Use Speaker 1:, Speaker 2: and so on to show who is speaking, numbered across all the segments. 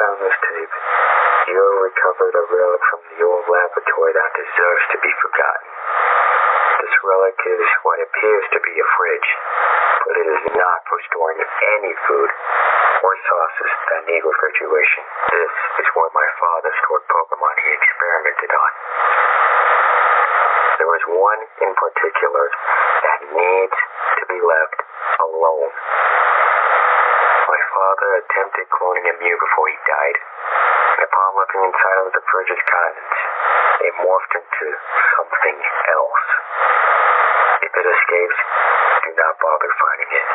Speaker 1: on this tape, you recovered a relic from the old laboratory that deserves to be forgotten. This relic is what appears to be a fridge, but it is not for storing any food or sauces that need refrigeration. This is where my father stored Pokemon he experimented on. There is one in particular that needs to be left alone. My father attempted cloning a Mew before he died, and upon looking inside of the fridge's contents, it morphed into something else. If it escapes, do not bother finding it.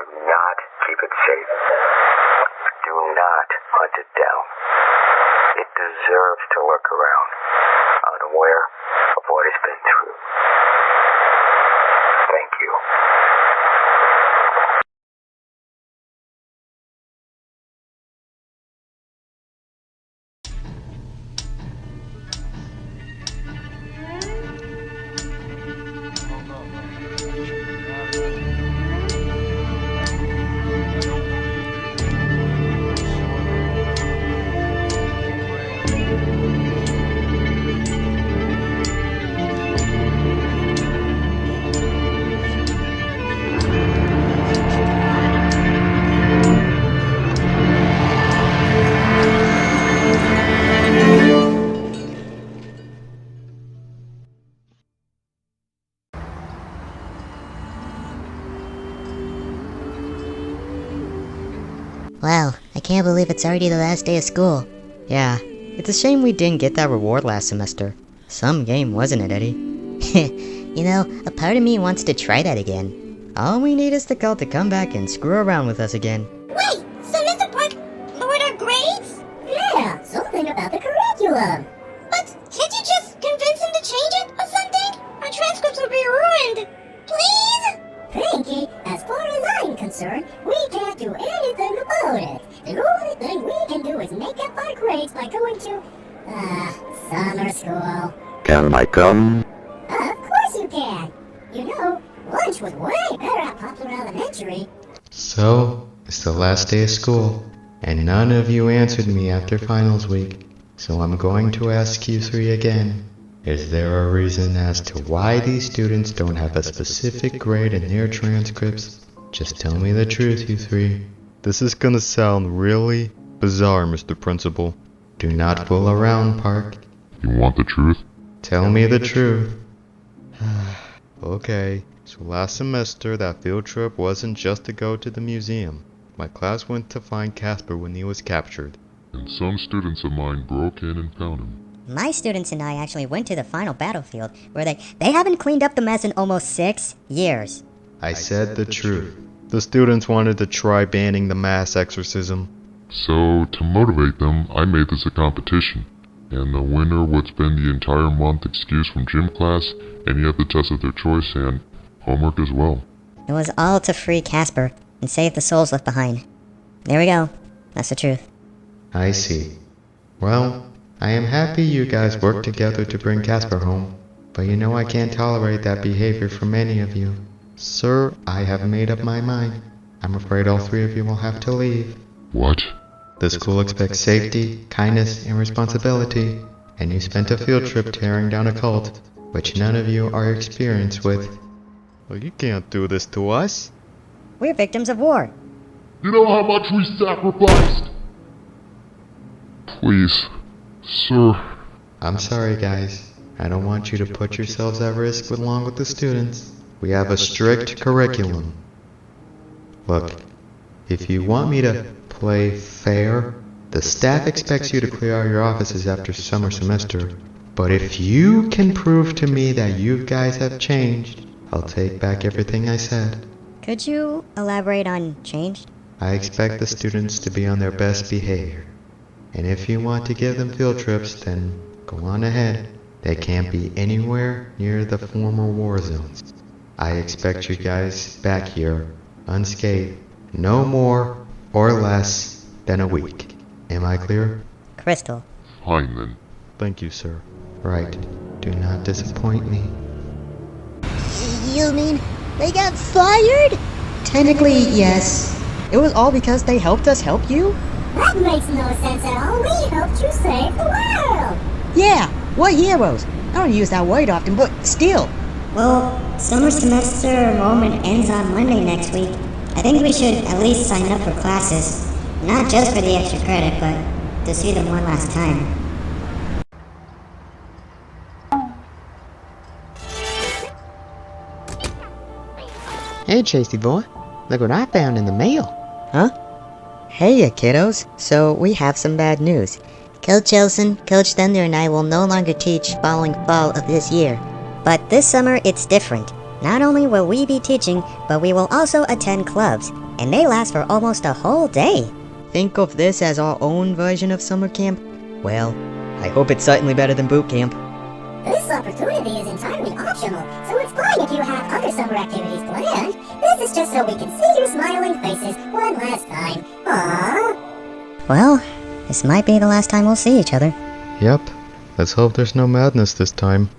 Speaker 1: Do not keep it safe. Do not hunt it down. It deserves to look around, unaware of what it's been through. Thank you.
Speaker 2: Wow, I can't believe it's already the last day of school.
Speaker 3: Yeah, it's a shame we didn't get that reward last semester. Some game, wasn't it, Eddie?
Speaker 2: You know, a part of me wants to try that again.
Speaker 3: All we need is the cult to come back and screw around with us again.
Speaker 4: Wait, so Mr. Park lowered our grades?
Speaker 5: Yeah, something about the curriculum.
Speaker 4: But can't you just convince him to change it or something? Our transcripts will be ruined. Please?
Speaker 5: Frankie, as far as I'm concerned, we can't do anything about it. The only thing we can do is make up our grades by going to, summer school.
Speaker 1: Can I come?
Speaker 5: Of course you can. You know, lunch was way better at Poplar Elementary.
Speaker 6: So, it's the last day of school, and none of you answered me after finals week, so I'm going to ask you three again. Is there a reason as to why these students don't have a specific grade in their transcripts? Just tell me the truth, you three. This is gonna sound really bizarre, Mr. Principal. Do not fool around, Park.
Speaker 7: You want the truth?
Speaker 6: Tell me the truth. Okay, so last semester that field trip wasn't just to go to the museum. My class went to find Kasper when he was captured.
Speaker 7: And some students of mine broke in and found him.
Speaker 2: My students and I actually went to the final battlefield, where they haven't cleaned up the mess in almost 6 years.
Speaker 6: I said the truth. The students wanted to try banning the mass exorcism.
Speaker 7: So, to motivate them, I made this a competition. And the winner would spend the entire month excused from gym class, any other test of their choice, and homework as well.
Speaker 2: It was all to free Kasper and save the souls left behind. There we go. That's the truth.
Speaker 6: I see. Well, I am happy you guys worked together to bring Kasper home, but you know I can't tolerate that behavior from any of you. Sir, I have made up my mind. I'm afraid all three of you will have to leave.
Speaker 7: What?
Speaker 6: The school expects safety, kindness, and responsibility, and you spent a field trip tearing down a cult, which none of you are experienced with. Well, you can't do this to us.
Speaker 2: We're victims of war.
Speaker 7: You know how much we sacrificed? Please, sir.
Speaker 6: I'm sorry, guys. I don't want you to put yourselves at risk along with the students. We have a strict curriculum. Look, if you want me to play fair, the staff expects you to clear out your offices after summer semester. But if you can prove to me that you guys have changed, I'll take back everything I said.
Speaker 2: Could you elaborate on changed?
Speaker 6: I expect the students to be on their best behavior. And if you want to give them field trips, then go on ahead. They can't be anywhere near the former war zones. I expect you guys back here, unscathed, no more or less than a week. Am I clear?
Speaker 2: Crystal.
Speaker 7: Fine then.
Speaker 6: Thank you, sir. Right. Do not disappoint me.
Speaker 2: You mean they got fired?
Speaker 3: Technically, yes. It was all because they helped us help you?
Speaker 5: That makes no sense at all. We helped you save the world.
Speaker 3: Yeah, we're heroes. I don't use that word often, but still.
Speaker 2: Well, summer semester enrollment ends on Monday next week. I think we should at least sign up for classes. Not just for the extra credit, but to see them one last time.
Speaker 3: Hey, Chasey boy. Look what I found in the mail. Huh? Hey, kiddos. So, we have some bad news. Coach Elson, Coach Thunder, and I will no longer teach following fall of this year.
Speaker 2: But this summer, it's different. Not only will we be teaching, but we will also attend clubs, and they last for almost a whole day.
Speaker 3: Think of this as our own version of summer camp? Well, I hope it's certainly better than boot camp.
Speaker 5: This opportunity is entirely optional, so it's fine if you have other summer activities planned. This is just so we can see your smiling faces one last time. Aww.
Speaker 2: Well, this might be the last time we'll see each other.
Speaker 6: Yep. Let's hope there's no madness this time.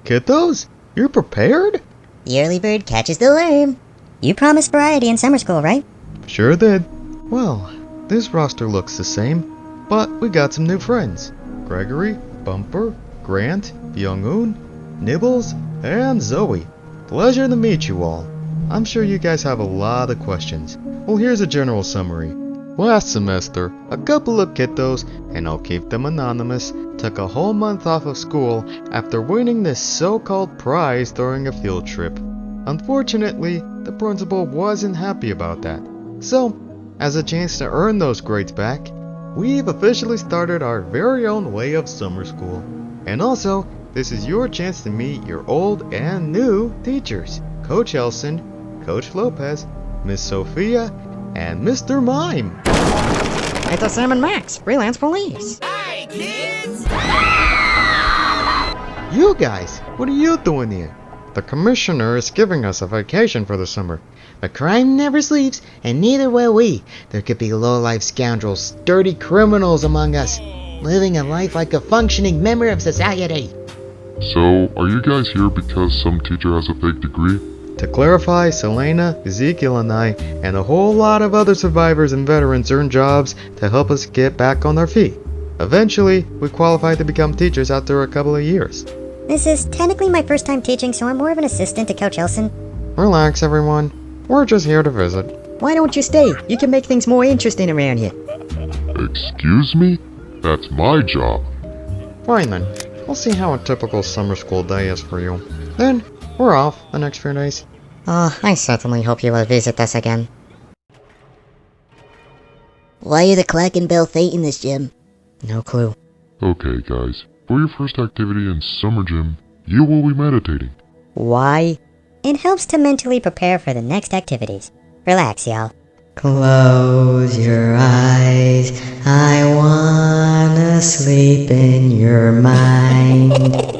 Speaker 6: Kiddos, you're prepared?
Speaker 2: The early bird catches the worm. You promised variety in summer school, right?
Speaker 6: Sure did. Well, this roster looks the same, but we got some new friends. Gregory, Bumper, Grant, Young-un, Nibbles, and Zoe. Pleasure to meet you all. I'm sure you guys have a lot of questions. Well, here's a general summary. Last semester, a couple of kiddos, and I'll keep them anonymous, took a whole month off of school after winning this so-called prize during a field trip. Unfortunately, the principal wasn't happy about that. So, as a chance to earn those grades back, we've officially started our very own way of summer school. And also, this is your chance to meet your old and new teachers, Coach Elson, Coach Lopez, Miss Sophia, and Mr. Mime.
Speaker 3: It's Sam and Max, freelance police.
Speaker 8: Hi, kids!
Speaker 6: You guys, what are you doing here? The commissioner is giving us a vacation for the summer.
Speaker 9: But crime never sleeps, and neither will we. There could be low-life scoundrels, dirty criminals among us, living a life like a functioning member of society.
Speaker 7: So, are you guys here because some teacher has a fake degree?
Speaker 6: To clarify, Selena, Ezekiel, and I, and a whole lot of other survivors and veterans earn jobs to help us get back on our feet. Eventually, we qualified to become teachers after a couple of years.
Speaker 2: This is technically my first time teaching, so I'm more of an assistant to Coach Elson.
Speaker 6: Relax, everyone. We're just here to visit.
Speaker 3: Why don't you stay? You can make things more interesting around here.
Speaker 7: Excuse me? That's my job.
Speaker 6: Fine then. We'll see how a typical summer school day is for you. Then, we're off the next few days.
Speaker 3: Oh, I certainly hope you will visit us again.
Speaker 9: Why are the clock and bell fainting this gym?
Speaker 3: No clue.
Speaker 7: Okay, guys. For your first activity in summer gym, you will be meditating.
Speaker 3: Why?
Speaker 2: It helps to mentally prepare for the next activities. Relax, y'all.
Speaker 3: Close your eyes. I wanna sleep in your mind.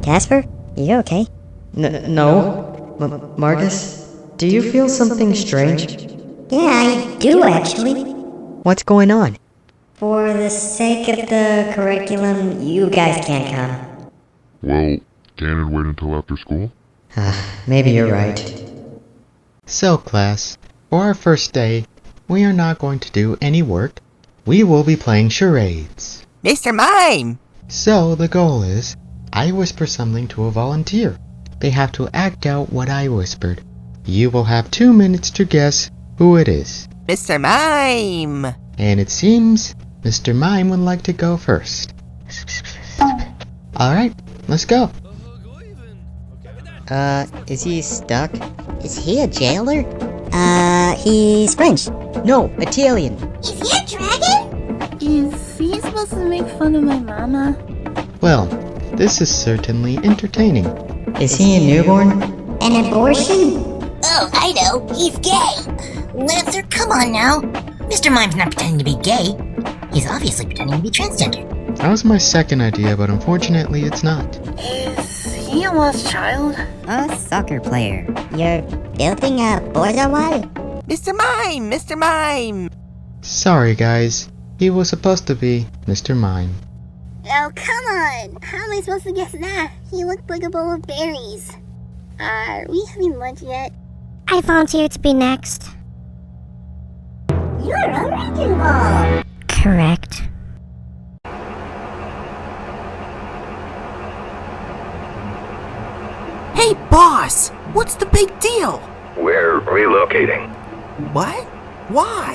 Speaker 2: Kasper, you okay?
Speaker 3: No. Marcus, do you feel something strange?
Speaker 2: Yeah, I do actually.
Speaker 3: What's going on?
Speaker 2: For the sake of the curriculum, you guys can't come.
Speaker 7: Well, can it wait until after school?
Speaker 3: Maybe you're right.
Speaker 9: So, class, for our first day, we are not going to do any work. We will be playing charades.
Speaker 8: Mr. Mime!
Speaker 9: So, the goal is, I whisper something to a volunteer. They have to act out what I whispered. You will have 2 minutes to guess who it is.
Speaker 8: Mr. Mime!
Speaker 9: And it seems Mr. Mime would like to go first. Alright, let's go.
Speaker 3: Is he stuck?
Speaker 9: Is he a jailer?
Speaker 2: He's French.
Speaker 3: No, Italian.
Speaker 4: Is he a dragon?
Speaker 10: Is he supposed to make fun of my mama?
Speaker 9: Well, this is certainly entertaining.
Speaker 3: Is he a newborn?
Speaker 4: An abortion?
Speaker 5: Oh, I know. He's gay. Lancer, come on now. Mr. Mime's not pretending to be gay. He's obviously pretending to be transgender.
Speaker 9: That was my second idea, but unfortunately it's not.
Speaker 10: Is he a lost child?
Speaker 11: A soccer player.
Speaker 2: You're building a border wall?
Speaker 8: Mr. Mime! Mr. Mime!
Speaker 9: Sorry, guys. He was supposed to be Mr. Mime.
Speaker 10: Oh, come on! How am I supposed to guess that? He looked like a bowl of berries. Are we having lunch yet?
Speaker 4: I volunteer to be next.
Speaker 5: You're a wrecking ball.
Speaker 4: Correct.
Speaker 8: Hey, boss! What's the big deal?
Speaker 1: We're relocating.
Speaker 8: What? Why?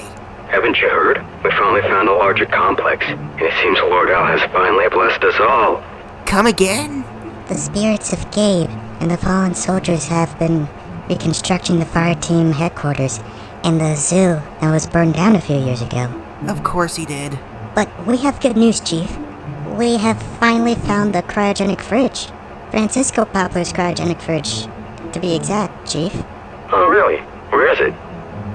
Speaker 1: Haven't you heard? We finally found a larger complex, and it seems Lord Al has finally blessed us all.
Speaker 8: Come again?
Speaker 2: The spirits of Gabe and the fallen soldiers have been reconstructing the fire team headquarters and the zoo that was burned down a few years ago.
Speaker 8: Of course he did.
Speaker 2: But we have good news, Chief. We have finally found the cryogenic fridge. Francisco Poplar's cryogenic fridge, to be exact, Chief.
Speaker 1: Oh, really? Where is it?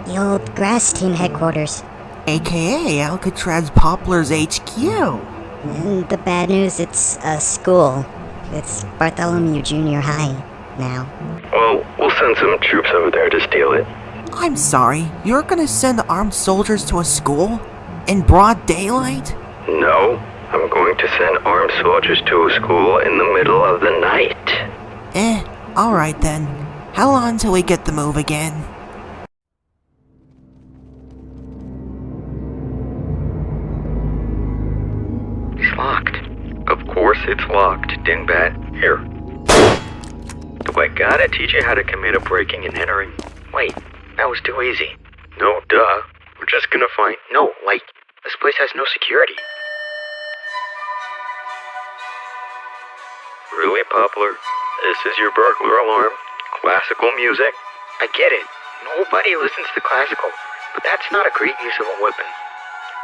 Speaker 2: The old grass team headquarters.
Speaker 8: AKA Alcatraz Poplar's HQ.
Speaker 2: And the bad news, it's a school. It's Bartholomew Junior High now.
Speaker 1: Well, we'll send some troops over there to steal it.
Speaker 8: I'm sorry, you're gonna send armed soldiers to a school? In broad daylight?
Speaker 1: No, I'm going to send armed soldiers to a school in the middle of the night.
Speaker 8: Alright then. How long till we get the move again?
Speaker 1: It's locked. Of course it's locked, dingbat. Here. Do I gotta teach you how to commit a breaking and entering? Wait, that was too easy. No, duh. We're just gonna find... No, like, this place has no security. Really, Poplar? This is your burglar alarm? Classical music? I get it. Nobody listens to classical. But that's not a great use of a weapon.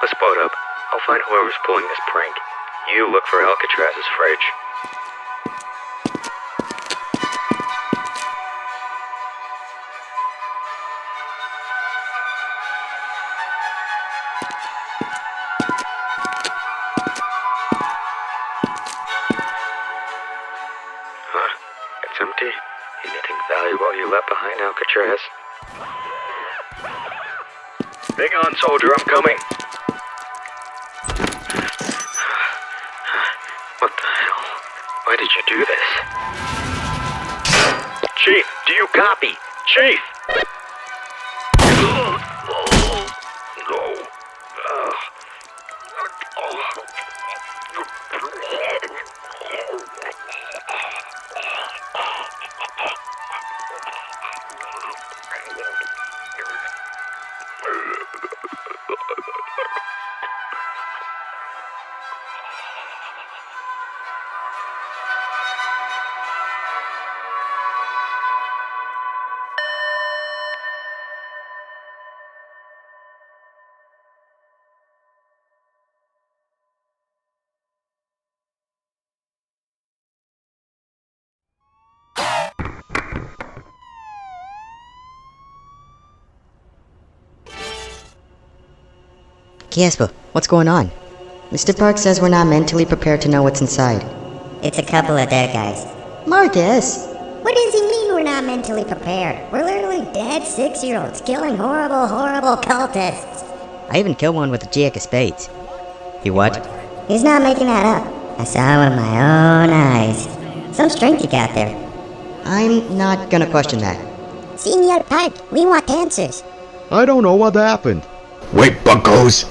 Speaker 1: Let's spot up. I'll find whoever's pulling this prank. You look for Alcatraz's fridge. Huh? It's empty. Anything valuable you left behind, Alcatraz? Hang on, soldier, I'm coming. What the hell? Why did you do this? Chief, do you copy? Chief!
Speaker 3: Kasper, what's going on? Mr. Park says we're not mentally prepared to know what's inside.
Speaker 2: It's a couple of dead guys.
Speaker 3: Marcus!
Speaker 2: What does he mean we're not mentally prepared? We're literally dead 6-year-olds killing horrible, horrible cultists.
Speaker 3: I even killed one with a jack of spades. You what?
Speaker 2: He's not making that up. I saw it with my own eyes. Some strength you got there.
Speaker 3: I'm not gonna question that.
Speaker 2: Senior Park, we want answers.
Speaker 6: I don't know what happened.
Speaker 11: Wait, buckos!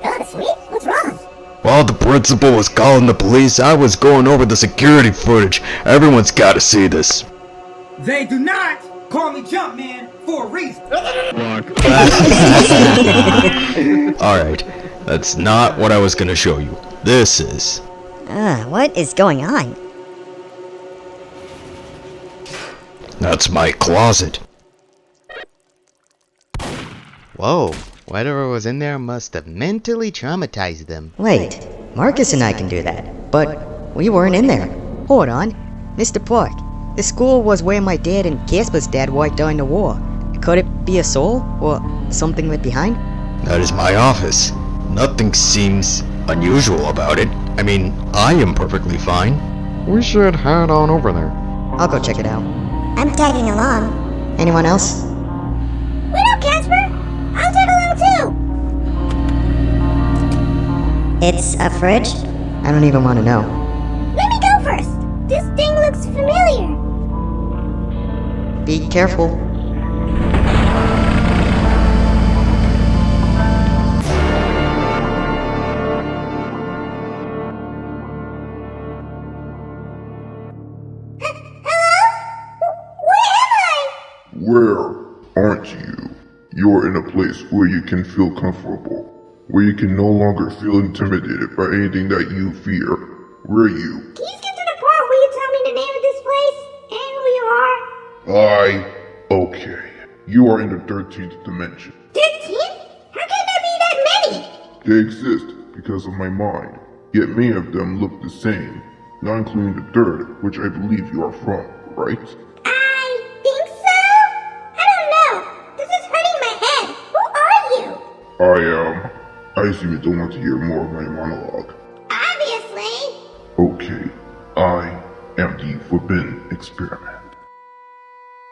Speaker 5: Oh, sweet. What's wrong?
Speaker 11: While the principal was calling the police, I was going over the security footage. Everyone's gotta see this.
Speaker 12: They do not call me Jumpman for a reason.
Speaker 11: Alright, that's not what I was gonna show you. This is...
Speaker 2: What is going on?
Speaker 11: That's my closet.
Speaker 9: Whoa, whatever was in there must have mentally traumatized them.
Speaker 3: Wait, Marcus and I can do that, but we weren't in there. Hold on, Mr. Park, the school was where my dad and Kasper's dad worked during the war. Could it be a soul, or something left behind?
Speaker 11: That is my office. Nothing seems unusual about it. I mean, I am perfectly fine.
Speaker 6: We should head on over there.
Speaker 3: I'll go check it out.
Speaker 2: I'm tagging along.
Speaker 3: Anyone else?
Speaker 4: Wait up, Kasper! I'll tag along too!
Speaker 2: It's a fridge?
Speaker 3: I don't even want to know.
Speaker 4: Let me go first! This thing looks familiar!
Speaker 3: Be careful.
Speaker 7: Where aren't you? You're in a place where you can feel comfortable, where you can no longer feel intimidated by anything that you fear. Where are you?
Speaker 4: Can you skip to the part where you tell me the name of this place and who you are?
Speaker 7: Okay. You are in the 13th dimension.
Speaker 4: 13th? How can there be that many?
Speaker 7: They exist because of my mind, yet many of them look the same, not including the third, which I believe you are from, right?
Speaker 4: I think so? I don't know. This is hurting my head. Who are you?
Speaker 7: I assume you don't want to hear more of my monologue.
Speaker 4: Obviously.
Speaker 7: Okay, I am the Forbidden Experiment.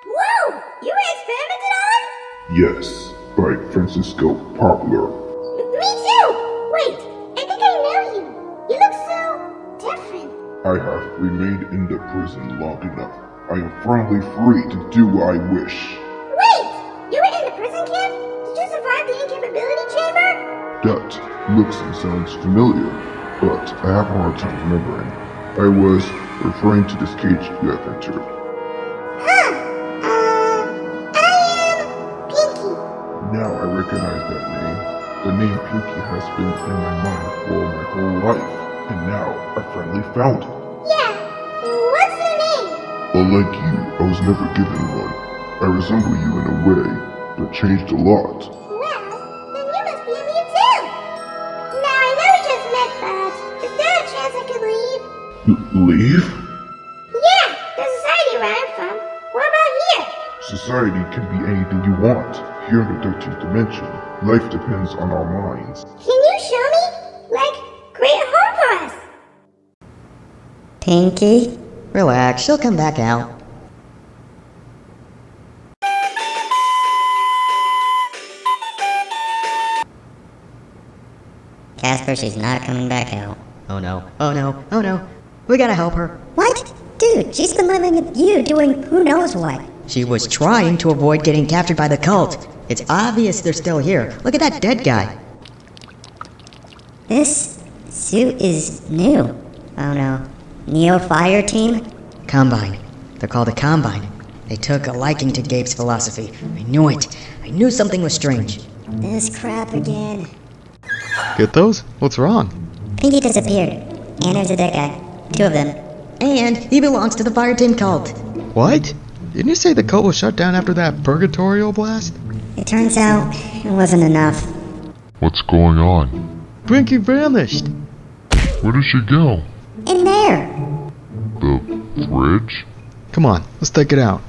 Speaker 4: Whoa! You were experimented on?
Speaker 7: Yes, by Francisco Poplar.
Speaker 4: Me too! Wait, I think I know you. You look so different.
Speaker 7: I have remained in the prison long enough. I am finally free to do what I wish.
Speaker 4: Wait! You were in the prison camp? Did you survive the incapability chamber?
Speaker 7: That looks and sounds familiar, but I have a hard time remembering. I was referring to this cage you have entered.
Speaker 4: Huh. I am Pinky.
Speaker 7: Now I recognize that name. The name Pinky has been in my mind for my whole life, and now I finally found it.
Speaker 4: Yeah. What's your name?
Speaker 7: Unlike you, I was never given one. I resemble you in a way, but changed a lot.
Speaker 4: Well, then you must be a mute too. Now I know we just met, but is there a chance I could leave?
Speaker 7: Leave?
Speaker 4: Yeah, the society where I'm from. What about here?
Speaker 7: Society can be anything you want. Here in the 13th dimension, life depends on our minds.
Speaker 4: Can you show me? Like, create a home for us.
Speaker 2: Pinky?
Speaker 3: Relax, she'll come back out.
Speaker 2: Kasper, she's not coming back out.
Speaker 3: Oh no, oh no, oh no. We gotta help her.
Speaker 2: What? Dude, she's been living with you doing who knows what.
Speaker 3: She was trying to avoid getting captured by the cult. It's obvious they're still here. Look at that dead guy.
Speaker 2: This suit is new. Oh no. Neo Fire Team?
Speaker 3: Combine. They're called a Combine. They took a liking to Gabe's philosophy. I knew it. I knew something was strange.
Speaker 2: This crap again.
Speaker 9: Get those? What's wrong?
Speaker 2: Pinky disappeared. And there's a dead guy. 2 of them.
Speaker 3: And he belongs to the fire team cult.
Speaker 9: What? Didn't you say the cult was shut down after that purgatorial blast?
Speaker 2: It turns out it wasn't enough.
Speaker 7: What's going on?
Speaker 9: Pinky vanished.
Speaker 7: Where did she go?
Speaker 2: In there.
Speaker 7: The fridge?
Speaker 9: Come on, let's take it out.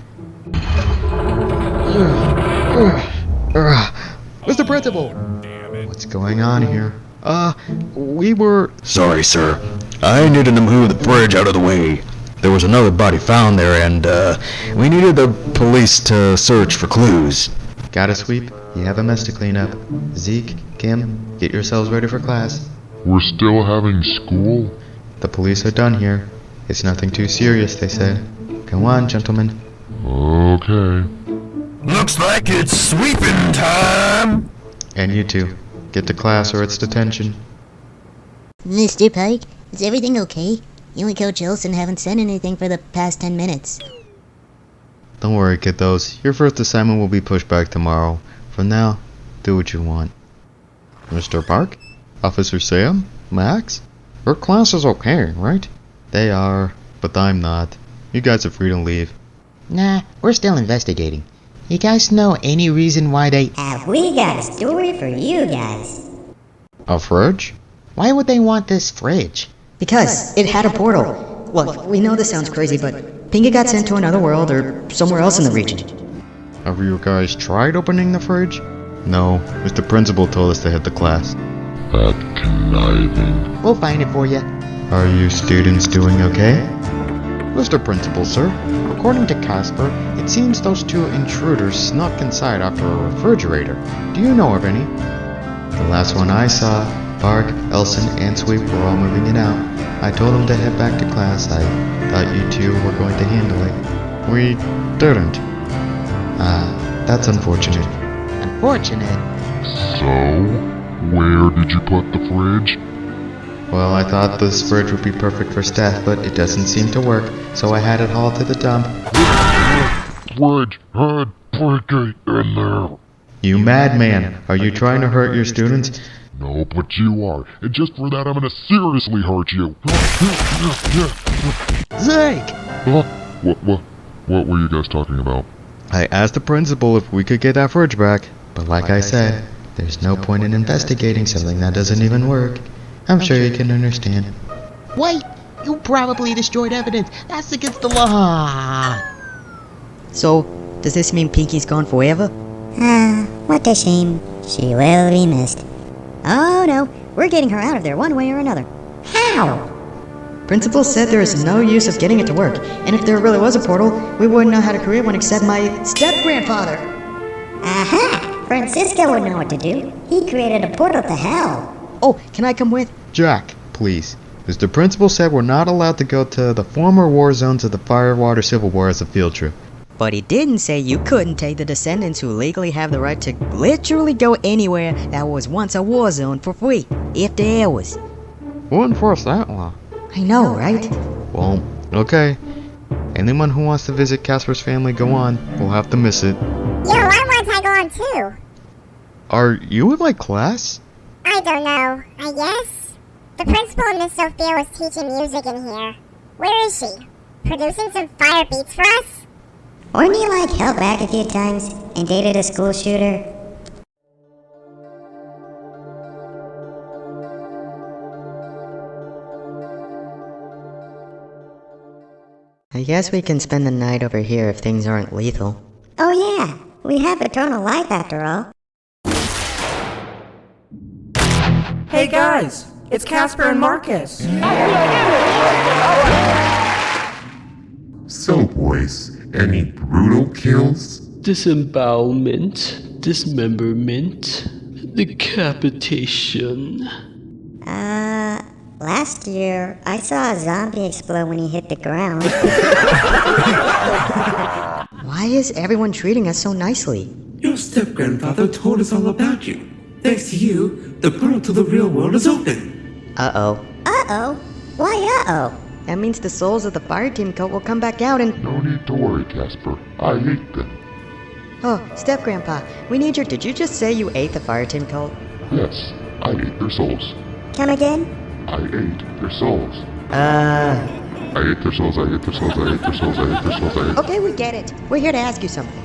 Speaker 9: Mr. Principal! What's going on here? We were...
Speaker 11: Sorry, sir. I needed to move the fridge out of the way. There was another body found there, and, we needed the police to search for clues.
Speaker 6: Gotta sweep. You have a mess to clean up. Zeke, Kim, get yourselves ready for class.
Speaker 7: We're still having school?
Speaker 6: The police are done here. It's nothing too serious, they said. Come on, gentlemen.
Speaker 7: Okay.
Speaker 11: Looks like it's sweeping time!
Speaker 6: And you two, get to class or it's detention.
Speaker 3: Mr. Pike, is everything okay? You and Coach Olsen haven't said anything for the past 10 minutes.
Speaker 6: Don't worry, kiddos. Your first assignment will be pushed back tomorrow. For now, do what you want. Mr. Park? Officer Sam? Max? Your class is okay, right? They are, but I'm not. You guys are free to leave.
Speaker 3: Nah, we're still investigating. You guys know any reason why they...
Speaker 2: Have we got a story for you guys?
Speaker 6: A fridge?
Speaker 3: Why would they want this fridge? Because it had a portal. Well, we know this sounds crazy, but Pinky got sent to another world or somewhere else in the region.
Speaker 6: Have you guys tried opening the fridge? No, Mr. Principal told us to hit the class.
Speaker 7: That conniving.
Speaker 3: We'll find it for you.
Speaker 6: Are you students doing okay? Mr. Principal, sir.
Speaker 9: according to Kasper, it seems those two intruders snuck inside after a refrigerator. Do you know of any?
Speaker 6: The last one I saw, Bark, Elson, and Sweep were all moving it out. I told them to head back to class. I thought you two were going to handle it.
Speaker 9: We didn't.
Speaker 6: That's unfortunate.
Speaker 9: Unfortunate?
Speaker 7: So, where did you put the fridge?
Speaker 6: Well, I thought this fridge would be perfect for staff, but it doesn't seem to work, so I had it hauled to the dump.
Speaker 7: Fridge had Bricky in there.
Speaker 6: You madman! Are you trying to hurt your students?
Speaker 7: No, but you are. And just for that, I'm gonna seriously hurt you.
Speaker 9: Zeke!
Speaker 7: What were you guys talking about?
Speaker 6: I asked the principal if we could get that fridge back, but like I said, there's no point in investigating something that doesn't even work. I'm sure you can understand.
Speaker 9: Wait! You probably destroyed evidence. That's against the law.
Speaker 3: So, does this mean Pinky's gone forever?
Speaker 2: What a shame. She will be missed. Oh no, we're getting her out of there one way or another. How?
Speaker 3: Principal said there is no use of getting it to work, and if there really was a portal, we wouldn't know how to create one except my step-grandfather.
Speaker 2: Aha! Francisco would know what to do. He created a portal to hell.
Speaker 3: Oh, can I come with?
Speaker 6: Jack, please. Mr. Principal said we're not allowed to go to the former war zones of the Fire Water Civil War as a field trip.
Speaker 3: But he didn't say you couldn't take the descendants who legally have the right to literally go anywhere that was once a war zone for free, if there was.
Speaker 6: We'll enforce that law.
Speaker 3: I know, right?
Speaker 6: Well, okay. Anyone who wants to visit Kasper's family, go on. We'll have to miss it.
Speaker 10: Yo, why won't I go on too?
Speaker 6: Are you in my class?
Speaker 10: I don't know. I guess? The principal and Miss Sophia was teaching music in here. Where is she? Producing some fire beats for us?
Speaker 2: Wouldn't you like held back a few times and dated a school shooter?
Speaker 3: I guess we can spend the night over here if things aren't lethal.
Speaker 2: Oh yeah, we have eternal life after all.
Speaker 12: Hey guys, it's Kasper and Marcus.
Speaker 13: So boys, any brutal kills?
Speaker 14: Disembowelment, dismemberment, decapitation.
Speaker 2: Last year, I saw a zombie explode when he hit the ground.
Speaker 3: Why is everyone treating us so nicely?
Speaker 15: Your step-grandfather told us all about you. Thanks to you, the portal to the real world is open.
Speaker 3: Uh-oh.
Speaker 2: Uh-oh? Why uh-oh?
Speaker 3: That means the souls of the fire team cult will come back out and...
Speaker 7: No need to worry, Kasper. I ate them.
Speaker 3: Oh, Step-Grandpa, we need your... Did you just say you ate the fire team cult?
Speaker 7: Yes, I ate their souls.
Speaker 2: Come again?
Speaker 7: I ate their souls.
Speaker 3: I
Speaker 7: ate their souls, I ate their souls, I ate their souls, I ate their souls, I ate...
Speaker 3: Okay, we get it. We're here to ask you something.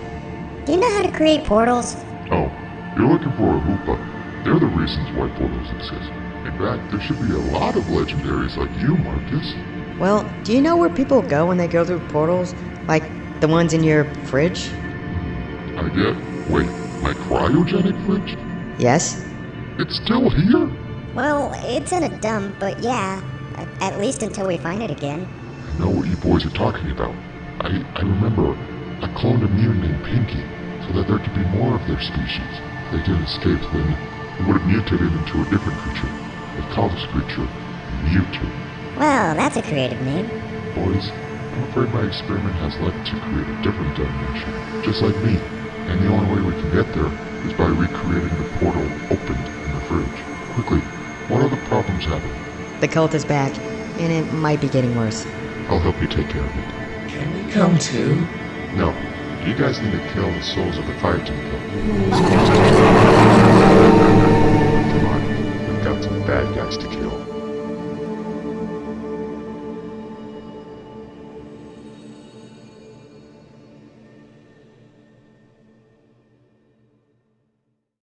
Speaker 2: Do you know how to create portals?
Speaker 7: Oh, you're looking for a Hoopa. They're the reasons why portals exist. In fact, there should be a lot of legendaries like you, Marcus.
Speaker 3: Well, do you know where people go when they go through portals? Like the ones in your fridge?
Speaker 7: I get... Wait, my cryogenic fridge?
Speaker 3: Yes?
Speaker 7: It's still here?
Speaker 2: Well, it's in a dump, but yeah. At least until we find it again.
Speaker 7: I know what you boys are talking about. I remember I cloned a mutant named Pinky so that there could be more of their species. If they didn't escape, then it would have mutated into a different creature. They call this creature Mewtwo.
Speaker 2: Well, that's a creative name.
Speaker 7: Boys, I'm afraid my experiment has led to create a different dimension, just like me. And the only way we can get there is by recreating the portal opened in the fridge. Quickly, what other problems happen?
Speaker 3: The cult is back, and it might be getting worse.
Speaker 7: I'll help you take care of it.
Speaker 15: Can we come too?
Speaker 7: No. You guys need to kill the souls of the fire team.